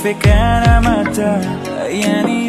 fiker mata yani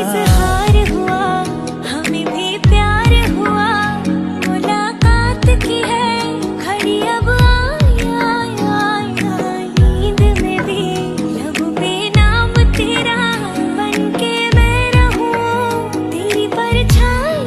इज़हार हुआ हमें भी प्यार हुआ मुलाकात की है घड़ी अब नींद में भी लब पे नाम तेरा बनके मैं रहूं तेरी परछाई